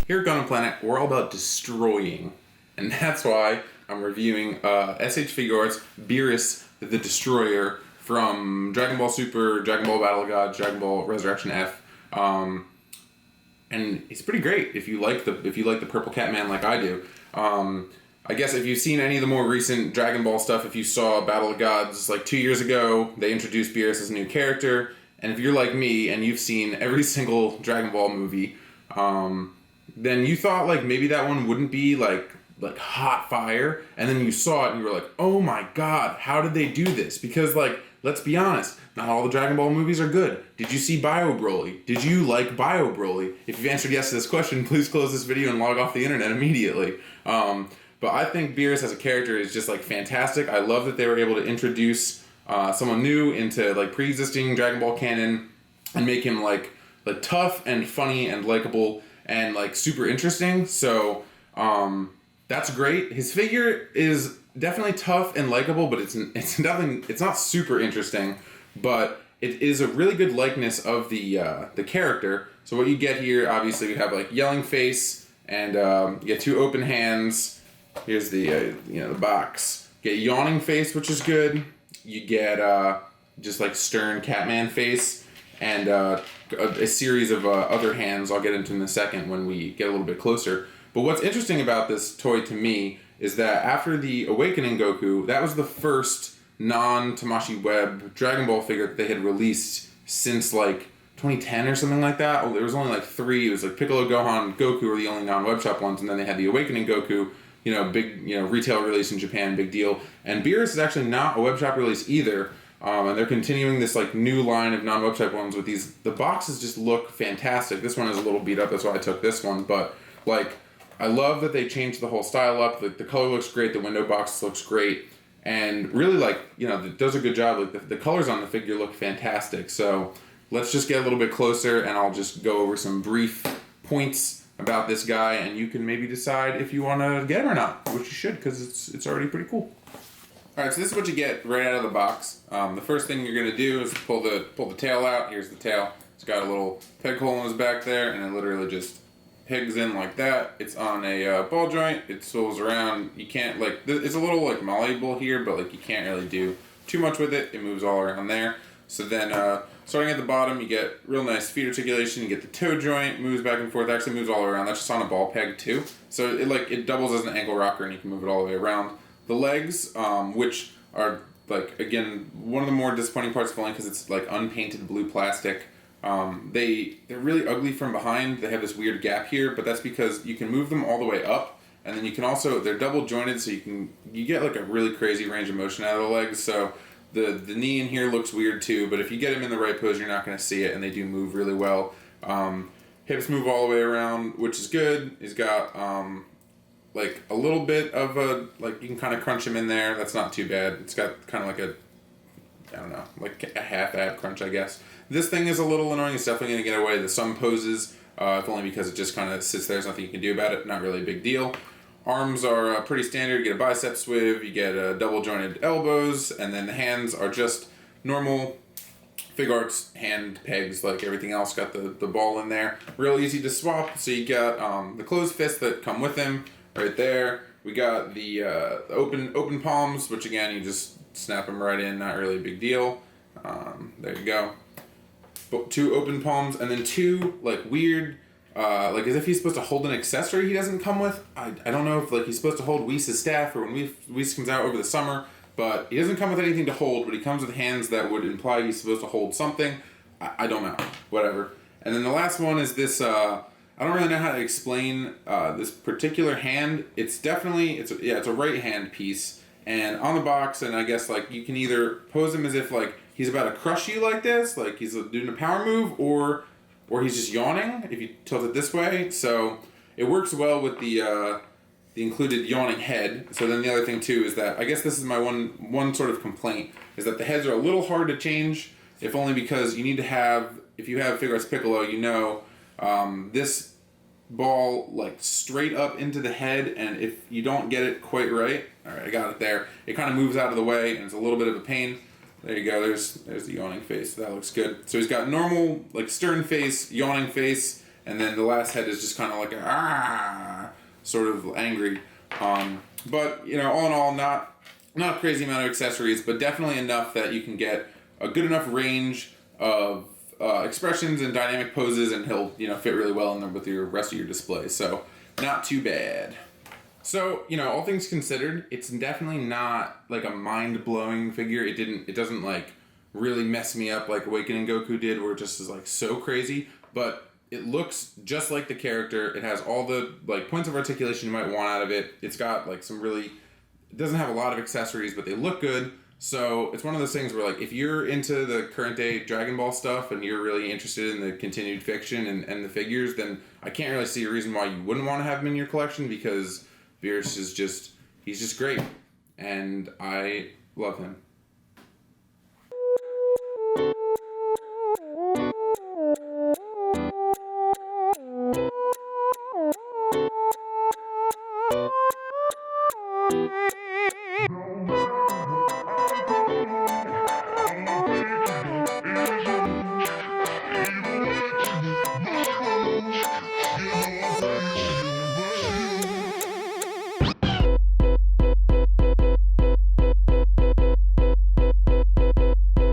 Here at Gundam Planet, we're all about destroying. And that's why I'm reviewing S.H.Figuarts Beerus the Destroyer from Dragon Ball Super, Dragon Ball Battle of Gods, Dragon Ball Resurrection F. And it's pretty great if you like the purple cat man like I do. I guess if you've seen any of the more recent Dragon Ball stuff, if you saw Battle of Gods like 2 years ago, they introduced Beerus as a new character. And if you're like me and you've seen every single Dragon Ball movie, then you thought like maybe that one wouldn't be like hot fire, and then you saw it and you were like, oh my god, how did they do this? Because like, let's be honest, not all the Dragon Ball movies are good. Did you see Bio Broly? Did you like Bio Broly? If you've answered yes to this question, please close this video and log off the internet immediately. But I think Beerus as a character is just like fantastic. I love that they were able to introduce someone new into like pre-existing Dragon Ball canon and make him like tough and funny and likable and like super interesting. So that's great. His figure is definitely tough and likable, but it's not super interesting, but it is a really good likeness of the character. So what you get here, obviously, you have like yelling face, and you get two open hands. Here's the the box. You get yawning face, which is good. You get just like stern Catman face, and a series of other hands I'll get into in a second when we get a little bit closer. But what's interesting about this toy to me is that after the Awakening Goku, that was the first non-Tamashii Web Dragon Ball figure that they had released since like 2010 or something like that. There was only like 3. It was like Piccolo, Gohan, Goku were the only non-web shop ones, and then they had the Awakening Goku, big, retail release in Japan, big deal. And Beerus is actually not a web shop release either. And they're continuing this like new line of non-web shop ones with these. The boxes just look fantastic. This one is a little beat up, that's why I took this one. But like, I love that they changed the whole style up. The color looks great. The window box looks great, and really it does a good job. Like the colors on the figure look fantastic. So let's just get a little bit closer, and I'll just go over some brief points about this guy, and you can maybe decide if you want to get him or not, which you should, because it's already pretty cool. All right, so this is what you get right out of the box. The first thing you're gonna do is pull the tail out. Here's the tail. It's got a little peg hole in his back there, and it literally just pegs in like that. It's on a ball joint. It swivels around. You can't it's a little like malleable here, but you can't really do too much with it. It moves all around there. So then starting at the bottom, you get real nice feet articulation. You get the toe joint, moves back and forth. Actually moves all around. That's just on a ball peg too. So it doubles as an ankle rocker, and you can move it all the way around. The legs, which are again one of the more disappointing parts of only because it's unpainted blue plastic. They're really ugly from behind. They have this weird gap here, but that's because you can move them all the way up, and then you can also, they're double jointed, so you get a really crazy range of motion out of the legs. So the knee in here looks weird too, but if you get them in the right pose, you're not going to see it, and they do move really well. Hips move all the way around, which is good. He's got a little bit of you can kind of crunch him in there. That's not too bad. It's got kind of a half ab crunch, I guess. This thing is a little annoying. It's definitely going to get away. The some poses, if only because it just kind of sits there. There's nothing you can do about it. Not really a big deal. Arms are pretty standard. You get a bicep swiv. You get double jointed elbows. And then the hands are just normal Figuarts hand pegs like everything else. Got the ball in there. Real easy to swap. So you got the closed fists that come with him right there. We got the open palms, which again, you just snap them right in. Not really a big deal. There you go. 2 open palms, and then 2 weird, as if he's supposed to hold an accessory he doesn't come with. I don't know if he's supposed to hold Whis' staff or when Whis comes out over the summer, but he doesn't come with anything to hold, but he comes with hands that would imply he's supposed to hold something. I don't know. Whatever. And then the last one is this, I don't really know how to explain this particular hand. It's definitely, it's a right hand piece, and on the box, and I guess you can either pose him as if he's about to crush you like this, he's doing a power move, or he's just yawning if you tilt it this way. So it works well with the included yawning head. So then the other thing too is that, I guess this is my one sort of complaint, is that the heads are a little hard to change, if only because you need to have, if you have Figuarts Piccolo, this ball straight up into the head, and if you don't get it quite right, alright, I got it there, it kind of moves out of the way, and it's a little bit of a pain. There you go, there's the yawning face. That looks good. So he's got normal, stern face, yawning face, and then the last head is just kind of like a sort of angry. But you know, all in all, not a crazy amount of accessories, but definitely enough that you can get a good enough range of expressions and dynamic poses, and he'll, you know, fit really well in there with your rest of your display. So not too bad. So, you know, all things considered, it's definitely not like a mind-blowing figure. It doesn't like really mess me up like Awakening Goku did, where it just is like so crazy, but it looks just like the character. It has all the like points of articulation you might want out of it. It's got like some really, it doesn't have a lot of accessories, but they look good. So it's one of those things where like if you're into the current day Dragon Ball stuff and you're really interested in the continued fiction and the figures, then I can't really see a reason why you wouldn't want to have him in your collection, because Beerus is just, he's just great, and I love him.